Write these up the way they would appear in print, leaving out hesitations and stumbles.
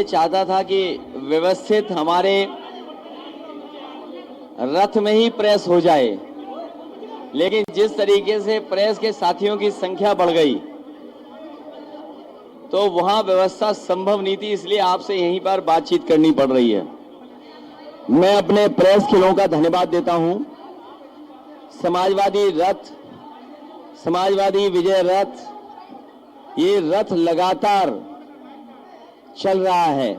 चाहता था कि व्यवस्थित हमारे रथ में ही प्रेस हो जाए, लेकिन जिस तरीके से प्रेस के साथियों की संख्या बढ़ गई तो वहां व्यवस्था संभव नहीं थी, इसलिए आपसे यहीं पर बातचीत करनी पड़ रही है। मैं अपने प्रेस खिलों का धन्यवाद देता हूं। समाजवादी रथ, समाजवादी विजय रथ, ये रथ लगातार चल रहा है।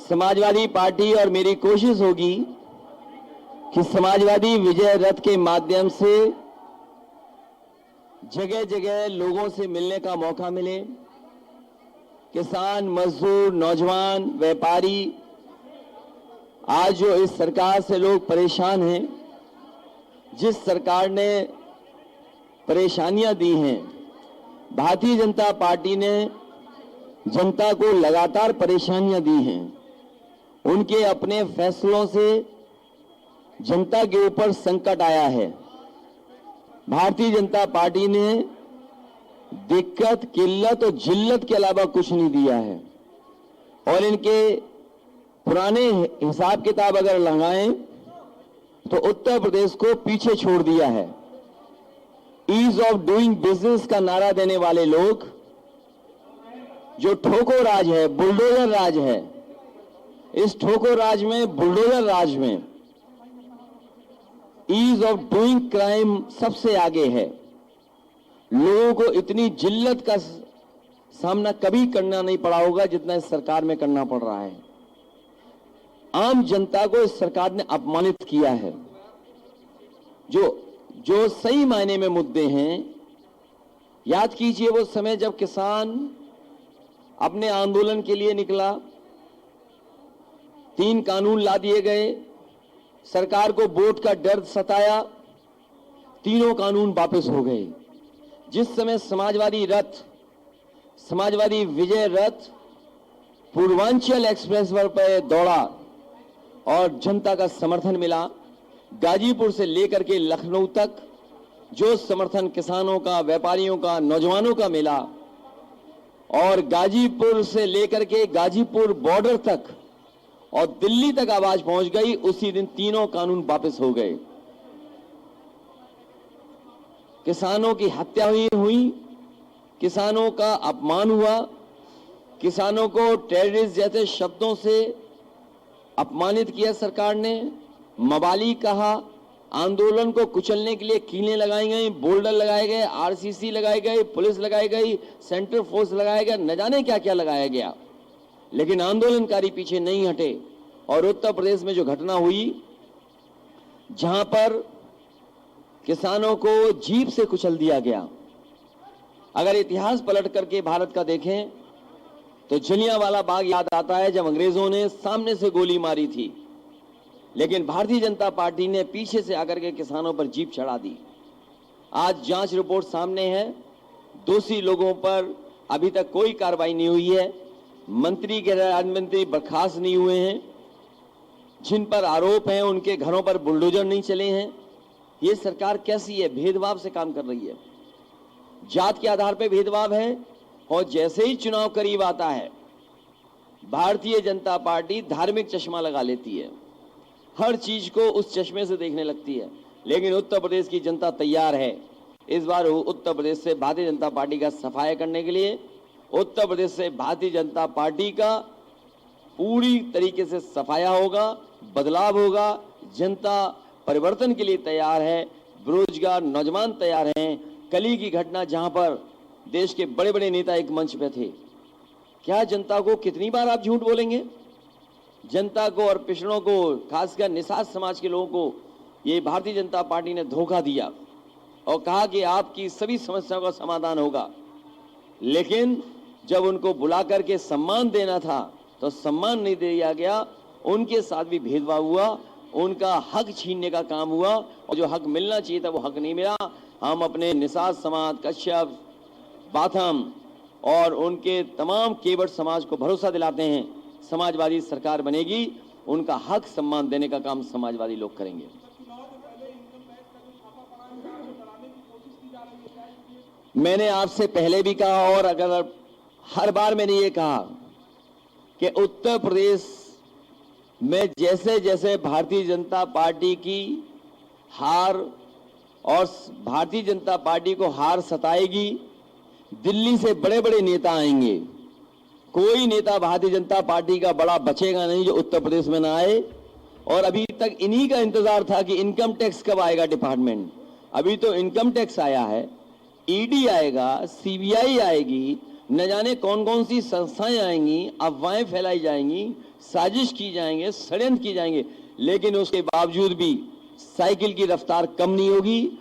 समाजवादी पार्टी और मेरी कोशिश होगी कि समाजवादी विजय रथ के माध्यम से जगह जगह लोगों से मिलने का मौका मिले। किसान, मजदूर, नौजवान, व्यापारी, आज जो इस सरकार से लोग परेशान हैं, जिस सरकार ने परेशानियां दी हैं, भारतीय जनता पार्टी ने जनता को लगातार परेशानियां दी हैं। उनके अपने फैसलों से जनता के ऊपर संकट आया है। भारतीय जनता पार्टी ने दिक्कत, किल्लत और जिल्लत के अलावा कुछ नहीं दिया है। और इनके पुराने हिसाब किताब अगर लगाएं तो उत्तर प्रदेश को पीछे छोड़ दिया है। ईज ऑफ डूइंग बिजनेस का नारा देने वाले लोग, जो ठोको राज है, बुलडोजर राज है, इस ठोको राज में, बुलडोजर राज में ईज ऑफ डूइंग क्राइम सबसे आगे है। लोगों को इतनी जिल्लत का सामना कभी करना नहीं पड़ा होगा जितना इस सरकार में करना पड़ रहा है। आम जनता को इस सरकार ने अपमानित किया है। जो सही मायने में मुद्दे हैं, याद कीजिए वो समय जब किसान अपने आंदोलन के लिए निकला, 3 कानून ला दिए गए, सरकार को वोट का डर सताया, तीनों कानून वापस हो गए। जिस समय समाजवादी रथ, समाजवादी विजय रथ पूर्वांचल एक्सप्रेस पर दौड़ा और जनता का समर्थन मिला, गाजीपुर से लेकर के लखनऊ तक जो समर्थन किसानों का, व्यापारियों का, नौजवानों का मिला, और गाजीपुर से लेकर के गाजीपुर बॉर्डर तक और दिल्ली तक आवाज पहुंच गई, उसी दिन तीनों कानून वापस हो गए। किसानों की हत्या हुई, किसानों का अपमान हुआ, किसानों को टेररिस्ट जैसे शब्दों से अपमानित किया सरकार ने, मवाली कहा, आंदोलन को कुचलने के लिए कीलें लगाई गई, बोल्डर लगाए गए, आरसीसी लगाई गई, पुलिस लगाई गई, सेंट्रल फोर्स लगाया गया, न जाने क्या क्या लगाया गया, लेकिन आंदोलनकारी पीछे नहीं हटे। और उत्तर प्रदेश में जो घटना हुई, जहां पर किसानों को जीप से कुचल दिया गया, अगर इतिहास पलट करके भारत का देखें तो जलियांवाला बाग याद आता है, जब अंग्रेजों ने सामने से गोली मारी थी, लेकिन भारतीय जनता पार्टी ने पीछे से आकर के किसानों पर जीप चढ़ा दी। आज जांच रिपोर्ट सामने है, दोषी लोगों पर अभी तक कोई कार्रवाई नहीं हुई है, मंत्री, गृह राज्य मंत्री बर्खास्त नहीं हुए हैं, जिन पर आरोप हैं उनके घरों पर बुलडोजर नहीं चले हैं। ये सरकार कैसी है? भेदभाव से काम कर रही है, जात के आधार पर भेदभाव है। और जैसे ही चुनाव करीब आता है, भारतीय जनता पार्टी धार्मिक चश्मा लगा लेती है, हर चीज को उस चश्मे से देखने लगती है। लेकिन उत्तर प्रदेश की जनता तैयार है इस बार उत्तर प्रदेश से भारतीय जनता पार्टी का सफाया करने के लिए। उत्तर प्रदेश से भारतीय जनता पार्टी का पूरी तरीके से सफाया होगा, बदलाव होगा, जनता परिवर्तन के लिए तैयार है, बेरोजगार नौजवान तैयार हैं। कल की घटना जहां पर देश के बड़े बड़े नेता एक मंच पे थे, क्या जनता को कितनी बार आप झूठ बोलेंगे? जनता को और पिछड़ों को, खासकर निषाद समाज के लोगों को ये भारतीय जनता पार्टी ने धोखा दिया और कहा कि आपकी सभी समस्याओं का समाधान होगा, लेकिन जब उनको बुला करके सम्मान देना था तो सम्मान नहीं दिया गया, उनके साथ भी भेदभाव हुआ, उनका हक छीनने का काम हुआ, और जो हक मिलना चाहिए था वो हक नहीं मिला। हम अपने निषाद समाज, कश्यप, बाथम और उनके तमाम केवट समाज को भरोसा दिलाते हैं, समाजवादी सरकार बनेगी, उनका हक सम्मान देने का काम समाजवादी लोग करेंगे। मैंने आपसे पहले भी कहा और अगर हर बार मैंने ये कहा कि उत्तर प्रदेश में जैसे जैसे भारतीय जनता पार्टी की हार और भारतीय जनता पार्टी को हार सताएगी, दिल्ली से बड़े बड़े नेता आएंगे। कोई नेता भारतीय जनता पार्टी का बड़ा बचेगा नहीं जो उत्तर प्रदेश में ना आए। और अभी तक इन्हीं का इंतजार था कि इनकम टैक्स कब आएगा डिपार्टमेंट। अभी तो इनकम टैक्स आया है, ईडी आएगा, सीबीआई आएगी, न जाने कौन कौन सी संस्थाएं आएंगी, अफवाहें फैलाई जाएंगी, साजिश की जाएंगे, षड्यंत्र की जाएंगे, लेकिन उसके बावजूद भी साइकिल की रफ्तार कम नहीं होगी,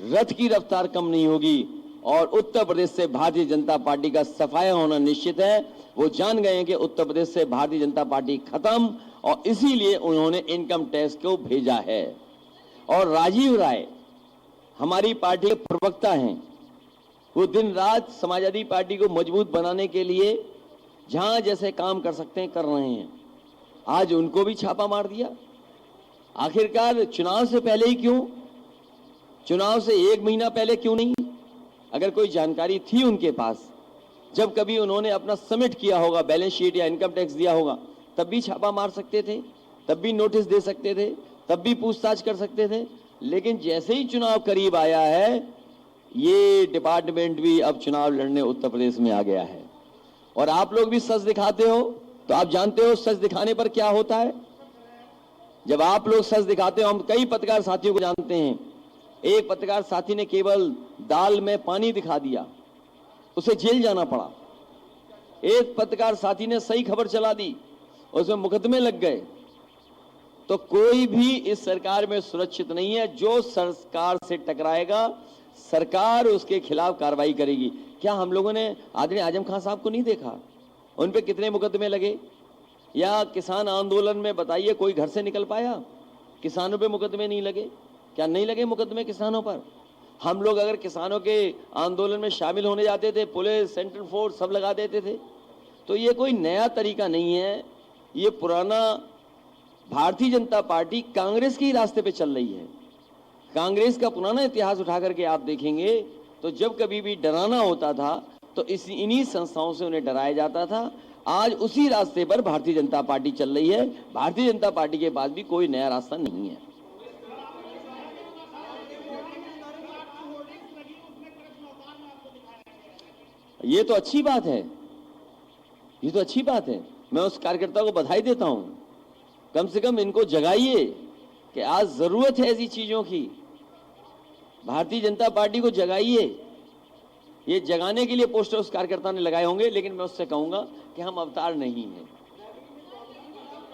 रथ की रफ्तार कम नहीं होगी और उत्तर प्रदेश से भारतीय जनता पार्टी का सफाया होना निश्चित है। वो जान गए हैं कि उत्तर प्रदेश से भारतीय जनता पार्टी खत्म और इसीलिए उन्होंने इनकम टैक्स को भेजा है। और राजीव राय हमारी पार्टी के प्रवक्ता हैं, वो दिन रात समाजवादी पार्टी को मजबूत बनाने के लिए जहां जैसे काम कर सकते हैं कर रहे हैं। आज उनको भी छापा मार दिया। आखिरकार चुनाव से पहले ही क्यों, चुनाव से 1 महीना पहले क्यों नहीं? अगर कोई जानकारी थी उनके पास, जब कभी उन्होंने अपना सबमिट किया होगा बैलेंस शीट या इनकम टैक्स दिया होगा, तब भी छापा मार सकते थे, तब भी नोटिस दे सकते थे, तब भी पूछताछ कर सकते थे। लेकिन जैसे ही चुनाव करीब आया है, ये डिपार्टमेंट भी अब चुनाव लड़ने उत्तर प्रदेश में आ गया है। और आप लोग भी सच दिखाते हो, तो आप जानते हो सच दिखाने पर क्या होता है। जब आप लोग सच दिखाते हो, हम कई पत्रकार साथियों को जानते हैं, एक पत्रकार साथी ने केवल दाल में पानी दिखा दिया, उसे जेल जाना पड़ा। एक पत्रकार साथी ने सही खबर चला दी, उसमें मुकदमे लग गए। तो कोई भी इस सरकार में सुरक्षित नहीं है। जो सरकार से टकराएगा, सरकार उसके खिलाफ कार्रवाई करेगी। क्या हम लोगों ने आदरणीय आजम खान साहब को नहीं देखा? उन पे कितने मुकदमे लगे? या किसान आंदोलन में बताइए कोई घर से निकल पाया? किसानों पे मुकदमे नहीं लगे? क्या नहीं लगे मुकदमे किसानों पर? हम लोग अगर किसानों के आंदोलन में शामिल होने जाते थे, पुलिस, सेंट्रल फोर्स सब लगा देते थे। तो ये कोई नया तरीका नहीं है, ये पुराना भारतीय जनता पार्टी कांग्रेस के ही रास्ते पे चल रही है। कांग्रेस का पुराना इतिहास उठा करके आप देखेंगे तो जब कभी भी डराना होता था तो इन्हीं संस्थाओं से उन्हें डराया जाता था। आज उसी रास्ते पर भारतीय जनता पार्टी चल रही है। भारतीय जनता पार्टी के पास भी कोई नया रास्ता नहीं है। ये तो अच्छी बात है, ये तो अच्छी बात है। मैं उस कार्यकर्ता को बधाई देता हूं। कम से कम इनको जगाइए कि आज जरूरत है ऐसी चीजों की। भारतीय जनता पार्टी को जगाइए। ये जगाने के लिए पोस्टर उस कार्यकर्ता ने लगाए होंगे, लेकिन मैं उससे कहूंगा कि हम अवतार नहीं हैं,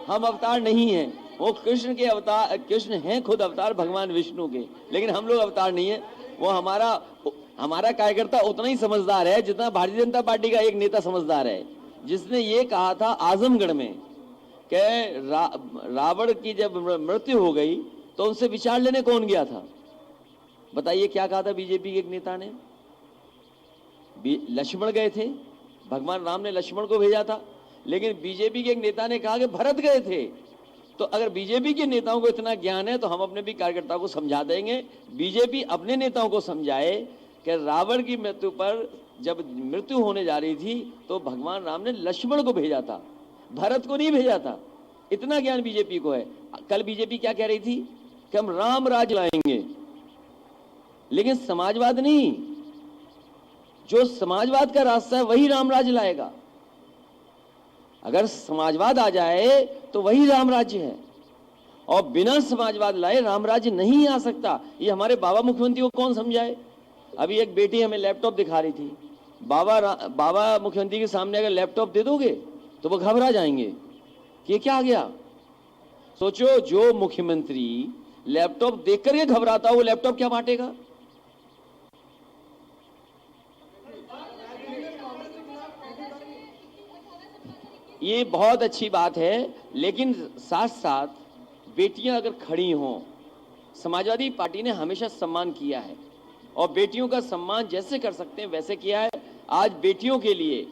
हम अवतार नहीं हैं। वो कृष्ण के अवतार, कृष्ण हैं खुद अवतार भगवान विष्णु के, लेकिन हम लोग अवतार नहीं है। वो हमारा कार्यकर्ता उतना ही समझदार है जितना भारतीय जनता पार्टी का एक नेता समझदार है, जिसने ये कहा था आजमगढ़ में कि रावण की जब मृत्यु हो गई तो उनसे विचार लेने कौन गया था? बताइए क्या कहा था बीजेपी के एक नेता ने? लक्ष्मण गए थे, भगवान राम ने लक्ष्मण को भेजा था, लेकिन बीजेपी के एक नेता ने कहा कि भरत गए थे। तो अगर बीजेपी के नेताओं को इतना ज्ञान है तो हम अपने भी कार्यकर्ताओं को समझा देंगे। बीजेपी अपने नेताओं को समझाए कि रावण की मृत्यु पर जब मृत्यु होने जा रही थी तो भगवान राम ने लक्ष्मण को भेजा था, भरत को नहीं भेजा था। इतना ज्ञान बीजेपी को है। कल बीजेपी क्या कह रही थी कि हम राम राज लाएंगे, लेकिन समाजवाद नहीं। जो समाजवाद का रास्ता है वही राम राज्य लाएगा। अगर समाजवाद आ जाए तो वही राम राज्य है, और बिना समाजवाद लाए राम राज्य नहीं आ सकता। ये हमारे बाबा मुख्यमंत्री को कौन समझाए? अभी एक बेटी हमें लैपटॉप दिखा रही थी। बाबा मुख्यमंत्री के सामने अगर लैपटॉप दे दोगे तो वो घबरा जाएंगे कि क्या आ गया। सोचो, जो मुख्यमंत्री लैपटॉप देख करके घबराता हो, वो लैपटॉप क्या बांटेगा? ये बहुत अच्छी बात है, लेकिन साथ साथ बेटियां अगर खड़ी हों, समाजवादी पार्टी ने हमेशा सम्मान किया है और बेटियों का सम्मान जैसे कर सकते हैं वैसे किया है। आज बेटियों के लिए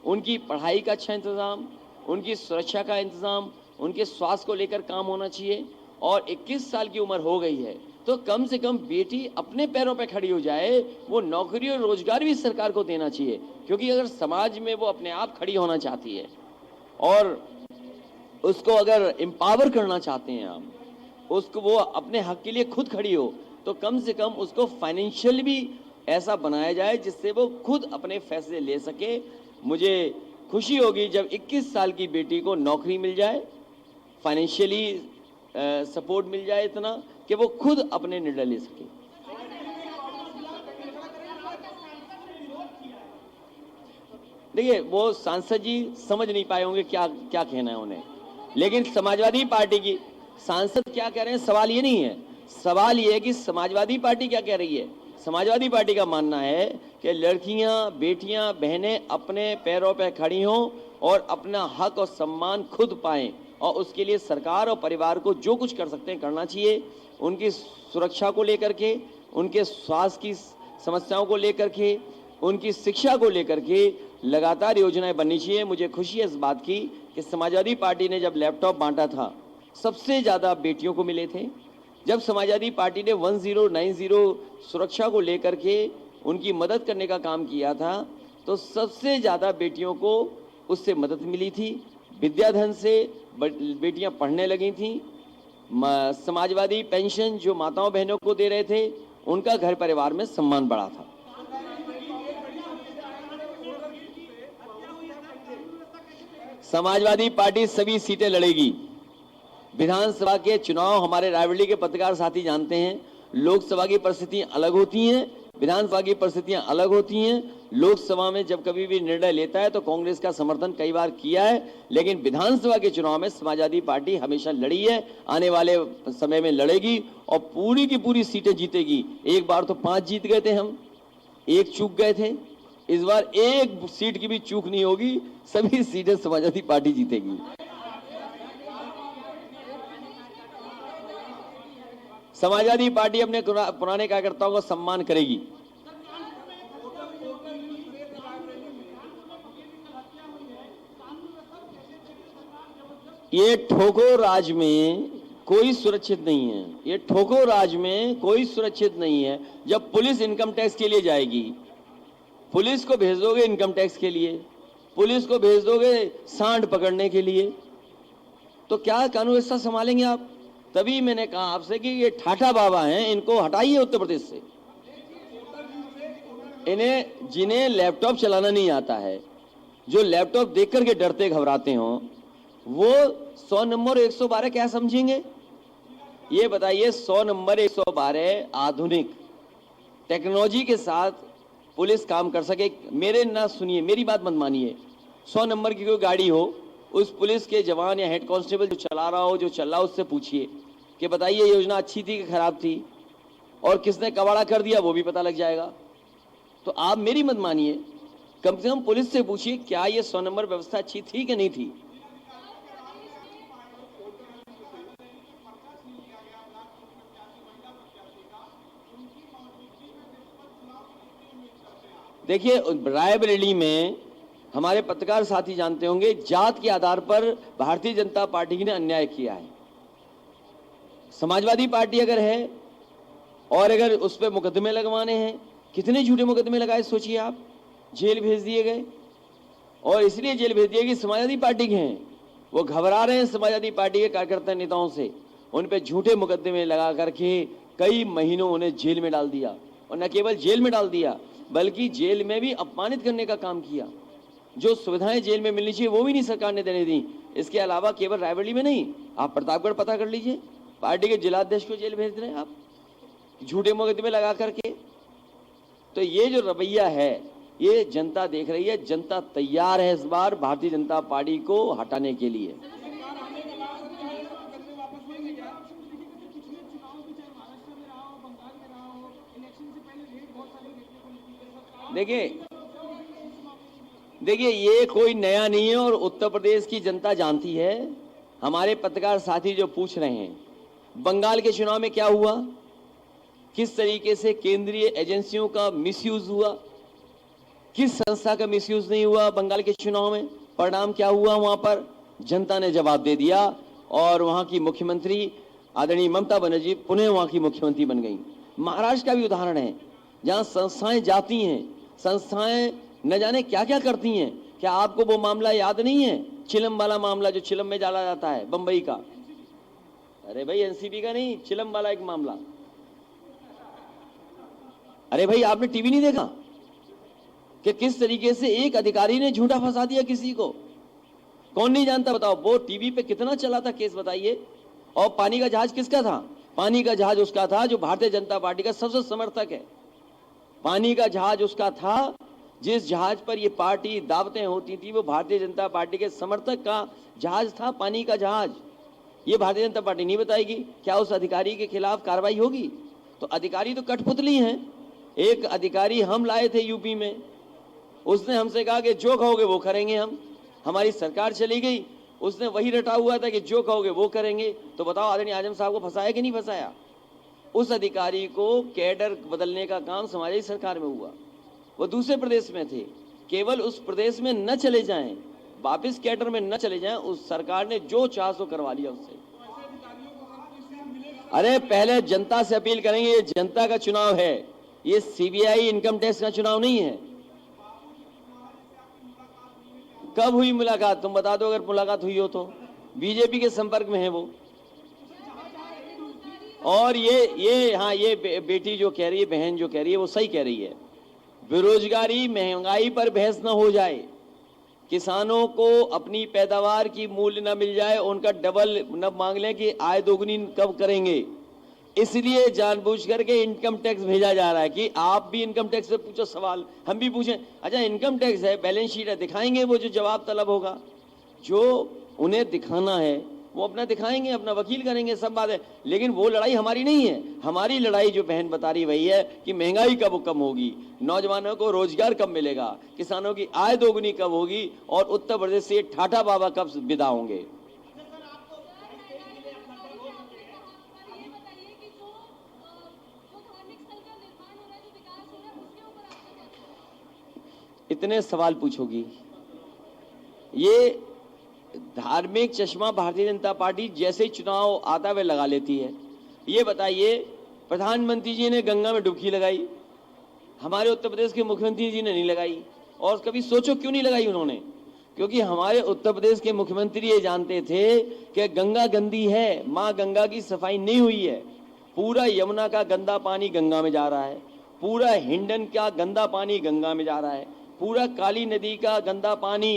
उनकी पढ़ाई का अच्छा इंतजाम, उनकी सुरक्षा का इंतजाम, उनके स्वास्थ्य को लेकर काम होना चाहिए। और 21 साल की उम्र हो गई है, तो कम से कम बेटी अपने पैरों पे खड़ी हो जाए। वो नौकरी और रोजगार भी सरकार को देना चाहिए, क्योंकि अगर समाज में वो अपने आप खड़ी होना चाहती है और उसको अगर एम्पावर करना चाहते हैं आप, उसको वो अपने हक के लिए खुद खड़ी हो, तो कम से कम उसको फाइनेंशियल भी ऐसा बनाया जाए जिससे वो खुद अपने फैसले ले सके। मुझे खुशी होगी जब 21 साल की बेटी को नौकरी मिल जाए, फाइनेंशियली सपोर्ट मिल जाए इतना कि वो खुद अपने निर्णय ले सके। देखिए, वो सांसद जी समझ नहीं पाए होंगे क्या क्या कहना है उन्हें, लेकिन समाजवादी पार्टी की सांसद क्या कह रहे हैं सवाल ये नहीं है। सवाल ये है कि समाजवादी पार्टी क्या कह रही है। समाजवादी पार्टी का मानना है कि लड़कियां, बेटियां, बहनें अपने पैरों पर खड़ी हों और अपना हक और सम्मान खुद पाएं, और उसके लिए सरकार और परिवार को जो कुछ कर सकते हैं करना चाहिए। उनकी सुरक्षा को लेकर के, उनके स्वास्थ्य की समस्याओं को लेकर के, उनकी शिक्षा को लेकर के लगातार योजनाएं बननी चाहिए। मुझे खुशी है इस बात की कि समाजवादी पार्टी ने जब लैपटॉप बांटा था, सबसे ज्यादा बेटियों को मिले थे। जब समाजवादी पार्टी ने 1090 सुरक्षा को लेकर के उनकी मदद करने का काम किया था, तो सबसे ज्यादा बेटियों को उससे मदद मिली थी। विद्याधन से बेटियां पढ़ने लगी थी। समाजवादी पेंशन जो माताओं बहनों को दे रहे थे, उनका घर परिवार में सम्मान बढ़ा था। समाजवादी पार्टी सभी सीटें लड़ेगी। विधानसभा के चुनाव हमारे रायबरेली के पत्रकार साथी जानते हैं, लोकसभा की परिस्थितियां अलग होती हैं, विधानसभा की परिस्थितियां अलग होती हैं। लोकसभा में जब कभी भी निर्णय लेता है तो कांग्रेस का समर्थन कई बार किया है, लेकिन विधानसभा के चुनाव में समाजवादी पार्टी हमेशा लड़ी है, आने वाले समय में लड़ेगी और पूरी की पूरी सीटें जीतेगी। एक बार तो 5 जीत गए थे हम, 1 चूक गए थे। इस बार 1 सीट की भी चूक नहीं होगी, सभी सीटें समाजवादी पार्टी जीतेगी। समाजवादी पार्टी अपने पुराने कार्यकर्ताओं का सम्मान करेगी। ये ठोको राज में कोई सुरक्षित नहीं है। ये ठोको राज में कोई सुरक्षित नहीं है। जब पुलिस इनकम टैक्स के लिए जाएगी, पुलिस को भेज दोगे इनकम टैक्स के लिए, पुलिस को भेज दोगे सांड पकड़ने के लिए, तो क्या कानून व्यवस्था संभालेंगे आप? तभी मैंने कहा आपसे कि ये ठाठा बाबा हैं, इनको हटाइए उत्तर प्रदेश से। इन्हें, जिन्हें लैपटॉप चलाना नहीं आता है, जो लैपटॉप देख करके डरते घबराते हो, वो 100 नंबर 112 क्या समझेंगे? ये बताइए, 100 नंबर 112 आधुनिक टेक्नोलॉजी के साथ पुलिस काम कर सके। मेरे ना सुनिए, मेरी बात मत मानिए। 100 नंबर की कोई गाड़ी हो, उस पुलिस के जवान या हेड कांस्टेबल जो चला रहा हो, जो चल रहा हो, उससे पूछिए कि बताइए योजना अच्छी थी कि खराब थी, और किसने कबाड़ा कर दिया वो भी पता लग जाएगा। तो आप मेरी मत मानिए, कम से कम पुलिस से पूछिए क्या ये 100 नंबर व्यवस्था अच्छी थी कि नहीं थी। देखिए, रायबरेली में हमारे पत्रकार साथी जानते होंगे, जात के आधार पर भारतीय जनता पार्टी ने अन्याय किया है। समाजवादी पार्टी अगर है और अगर उस पर मुकदमे लगवाने हैं, कितने झूठे मुकदमे लगाए सोचिए आप। जेल भेज दिए गए, और इसलिए जेल भेज दिए कि समाजवादी पार्टी के हैं। वो घबरा रहे हैं समाजवादी पार्टी के कार्यकर्ता नेताओं से, उन पे झूठे मुकदमे लगा करके कई महीनों उन्हें जेल में डाल दिया, और न केवल जेल में डाल दिया बल्कि जेल में भी अपमानित करने का काम किया। जो सुविधाएं जेल में मिलनी चाहिए वो भी नहीं सरकार ने देने दी। इसके अलावा केवल रायबरेली में नहीं, आप प्रतापगढ़ पता कर लीजिए, पार्टी के जिलाध्यक्ष को जेल भेज रहे हैं आप झूठे मुकदमे लगा करके। तो ये जो रवैया है, ये जनता देख रही है। जनता तैयार है इस बार भारतीय जनता पार्टी को हटाने के लिए। देखिए, ये कोई नया नहीं है और उत्तर प्रदेश की जनता जानती है। हमारे पत्रकार साथी जो पूछ रहे हैं, बंगाल के चुनाव में क्या हुआ, किस तरीके से केंद्रीय एजेंसियों का मिसयूज हुआ, किस संस्था का मिसयूज नहीं हुआ बंगाल के चुनाव में, परिणाम क्या हुआ, वहां पर जनता ने जवाब दे दिया। और वहां की मुख्यमंत्री आदरणीय ममता बनर्जी पुनः वहां की मुख्यमंत्री बन गई। महाराष्ट्र का भी उदाहरण है, जहां संस्थाएं जाती हैं, संस्थाएं न जाने क्या क्या करती हैं। क्या आपको वो मामला याद नहीं है, चिलम वाला मामला, जो चिलम में डाला जाता है, बंबई का? अरे भाई एनसीबी का नहीं, चिलम वाला एक मामला। अरे भाई आपने टीवी नहीं देखा कि किस तरीके से एक अधिकारी ने झूठा फंसा दिया किसी को? कौन नहीं जानता बताओ? वो टीवी पे कितना चला था केस, बताइए। और पानी का जहाज किसका था? पानी का जहाज उसका था जो भारतीय जनता पार्टी का सबसे समर्थक है। पानी का जहाज उसका था जिस जहाज पर ये पार्टी दावतें होती थी, वो भारतीय जनता पार्टी के समर्थक का जहाज था, पानी का जहाज। ये भारतीय जनता पार्टी नहीं बताएगी। क्या उस अधिकारी के खिलाफ कार्रवाई होगी? तो अधिकारी तो कठपुतली हैं। एक अधिकारी हम लाए थे यूपी में, उसने हमसे कहा कि जो कहोगे वो करेंगे हम। हमारी सरकार चली गई, उसने वही रटा हुआ था कि जो कहोगे वो करेंगे। तो बताओ आदरणीय आजम साहब को फंसाया कि नहीं फंसाया? उस अधिकारी को कैडर बदलने का काम समाजवादी सरकार में हुआ। वो दूसरे प्रदेश में थे, केवल उस प्रदेश में न चले जाएं, वापस कैडर में न चले जाएं, उस सरकार ने जो चाह सो करवा लिया उससे। अरे पहले जनता से अपील करेंगे, ये जनता का चुनाव है, ये सीबीआई इनकम टैक्स का चुनाव नहीं है। कब हुई मुलाकात? तुम बता दो अगर मुलाकात हुई हो तो। बीजेपी के संपर्क में है वो। और ये हाँ, ये बेटी जो कह रही है, बहन जो कह रही है, वो सही कह रही है। बेरोजगारी, महंगाई पर बहस न हो जाए, किसानों को अपनी पैदावार की मूल्य न मिल जाए, उनका डबल न मांग लें कि आय दोगुनी कब करेंगे, इसलिए जानबूझ करके इनकम टैक्स भेजा जा रहा है कि आप भी इनकम टैक्स से पूछो सवाल, हम भी पूछें। अच्छा इनकम टैक्स है, बैलेंस शीट है, दिखाएंगे वो जो जवाब तलब होगा, जो उन्हें दिखाना है वो अपना दिखाएंगे, अपना वकील करेंगे, सब बात है। लेकिन वो लड़ाई हमारी नहीं है। हमारी लड़ाई जो बहन बता रही वही है कि महंगाई कब कम होगी, नौजवानों को रोजगार कब मिलेगा, किसानों की आय दोगुनी कब होगी, और उत्तर प्रदेश से ठाठा बाबा कब विदा होंगे। इतने सवाल पूछोगी? ये धार्मिक चश्मा भारतीय जनता पार्टी जैसे ही चुनाव आता है लगा लेती है। ये बताइए, प्रधानमंत्री जी ने गंगा में डुबकी लगाई, हमारे उत्तर प्रदेश के मुख्यमंत्री जी ने नहीं लगाई। और कभी सोचो क्यों नहीं लगाई उन्होंने? क्योंकि हमारे उत्तर प्रदेश के मुख्यमंत्री ये जानते थे कि गंगा गंदी है, मां गंगा की सफाई नहीं हुई है। पूरा यमुना का गंदा पानी गंगा में जा रहा है, पूरा हिंडन का गंदा पानी गंगा में जा रहा है, पूरा काली नदी का गंदा पानी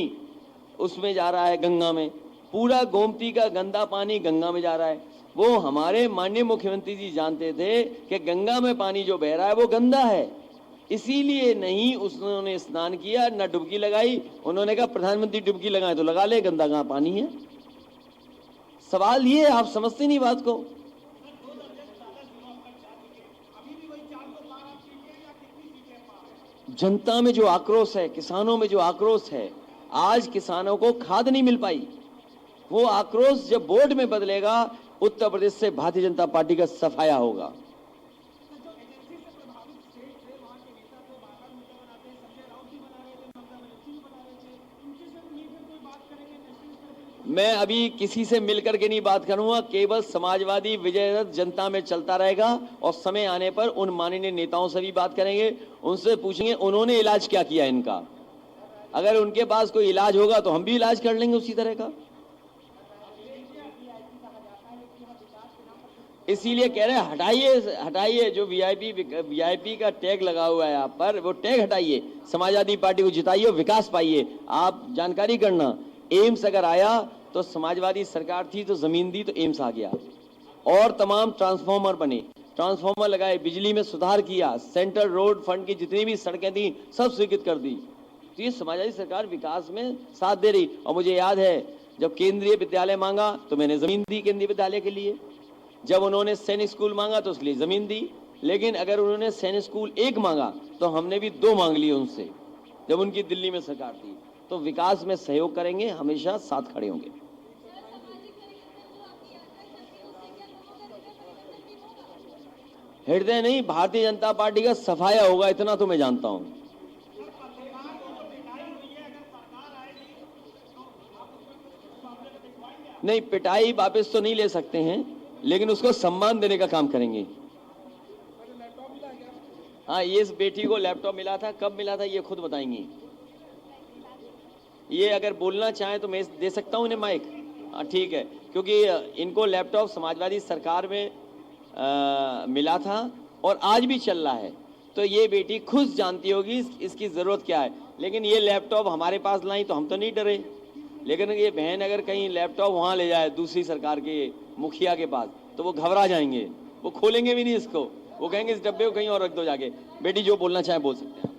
उसमें जा रहा है, गंगा में, पूरा गोमती का गंदा पानी गंगा में जा रहा है। वो हमारे माननीय मुख्यमंत्री जी जानते थे कि गंगा में पानी जो बह रहा है वो गंदा है, इसीलिए नहीं उन्होंने स्नान किया, न डुबकी लगाई। उन्होंने कहा प्रधानमंत्री डुबकी लगाए तो लगा ले, गंदा कहां पानी है। सवाल ये, आप समझते नहीं बात को। जनता में जो आक्रोश है, किसानों में जो आक्रोश है, आज किसानों को खाद नहीं मिल पाई, वो आक्रोश जब वोट में बदलेगा, उत्तर प्रदेश से भारतीय जनता पार्टी का सफाया होगा। मैं अभी किसी से मिलकर के नहीं बात करूंगा, केवल समाजवादी विजय जनता में चलता रहेगा, और समय आने पर उन माननीय नेताओं से भी बात करेंगे, उनसे पूछेंगे उन्होंने इलाज क्या किया इनका। अगर उनके पास कोई इलाज होगा तो हम भी इलाज कर लेंगे उसी तरह का। इसीलिए कह रहे हैं हटाइए, हटाइए जो वीआईपी का टैग लगा हुआ है आप पर, वो टैग हटाइए, समाजवादी पार्टी को जिताइए, विकास पाइए। आप जानकारी करना, एम्स अगर आया तो समाजवादी सरकार थी तो जमीन दी तो एम्स आ गया, और तमाम ट्रांसफार्मर बने, ट्रांसफार्मर लगाए, बिजली में सुधार किया, सेंट्रल रोड फंड की जितनी भी सड़कें थी सब स्वीकृत कर दी। तो ये समाजवादी सरकार विकास में साथ दे रही। और मुझे याद है जब केंद्रीय विद्यालय मांगा तो मैंने जमीन दी केंद्रीय विद्यालय के लिए, जब उन्होंने सैनिक स्कूल मांगा तो उसके लिए जमीन दी। लेकिन अगर उन्होंने सैनिक स्कूल एक मांगा तो हमने भी 2 मांग लिए उनसे, जब उनकी दिल्ली में सरकार थी। तो विकास में सहयोग करेंगे, हमेशा साथ खड़े होंगे। हृदय नहीं, भारतीय जनता पार्टी का सफाया होगा, इतना तो मैं जानता हूं। नहीं, पिटाई वापस तो नहीं ले सकते हैं, लेकिन उसको सम्मान देने का काम करेंगे। हाँ, ये इस बेटी को लैपटॉप मिला था, कब मिला था ये खुद बताएंगी। ये अगर बोलना चाहें तो मैं दे सकता हूं इन्हें माइक। हाँ ठीक है, क्योंकि इनको लैपटॉप समाजवादी सरकार में मिला था और आज भी चल रहा है, तो ये बेटी खुद जानती होगी इसकी ज़रूरत क्या है। लेकिन ये लैपटॉप हमारे पास लाई तो हम तो नहीं डरे, लेकिन ये बहन अगर कहीं लैपटॉप वहाँ ले जाए दूसरी सरकार के मुखिया के पास तो वो घबरा जाएंगे, वो खोलेंगे भी नहीं इसको, वो कहेंगे इस डब्बे को कहीं और रख दो जाके। बेटी जो बोलना चाहे बोल सकते हैं।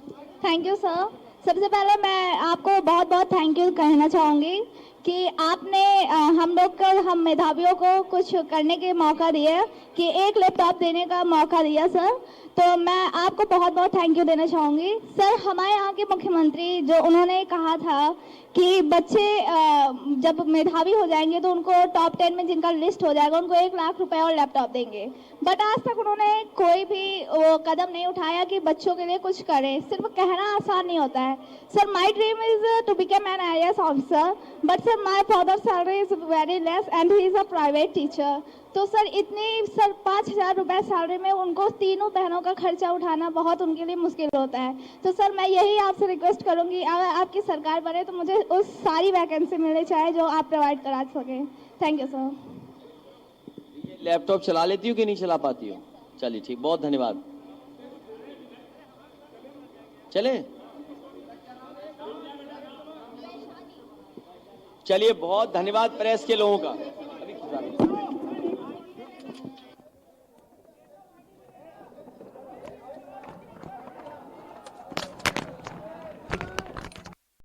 Thank you sir. सबसे पहले मैं आपको बहुत बहुत थैंक यू कहना चाहूँगी कि आपने हम लोग को, हम मेधावियों को कुछ करने के मौका दिया, कि एक लैपटॉप देने का मौका दिया सर, तो मैं आपको बहुत बहुत थैंक यू देना चाहूँगी सर। हमारे यहाँ के मुख्यमंत्री जो उन्होंने कहा था कि बच्चे जब मेधावी हो जाएंगे तो उनको टॉप 10 में जिनका लिस्ट हो जाएगा उनको 1 लाख रुपए और लैपटॉप देंगे, बट आज तक उन्होंने कोई भी वो कदम नहीं उठाया कि बच्चों के लिए कुछ करें। सिर्फ कहना आसान नहीं होता है sir. My dream is to become an IAS officer, but sir my father salary is very less and he is a private teacher. तो सर इतनी सर 5,000 रुपये सैलरी में उनको तीनों बहनों का खर्चा उठाना बहुत उनके लिए मुश्किल होता है। तो सर मैं यही आपसे रिक्वेस्ट करूंगी, अगर आपकी सरकार बने तो मुझे उस सारी वैकेंसी मिलनी चाहिए जो आप प्रोवाइड करा सकें। Thank you sir. लैपटॉप चला लेती हो कि नहीं चला पाती हो? चलिए ठीक, बहुत धन्यवाद। चले, चलिए बहुत धन्यवाद प्रेस के लोगों का।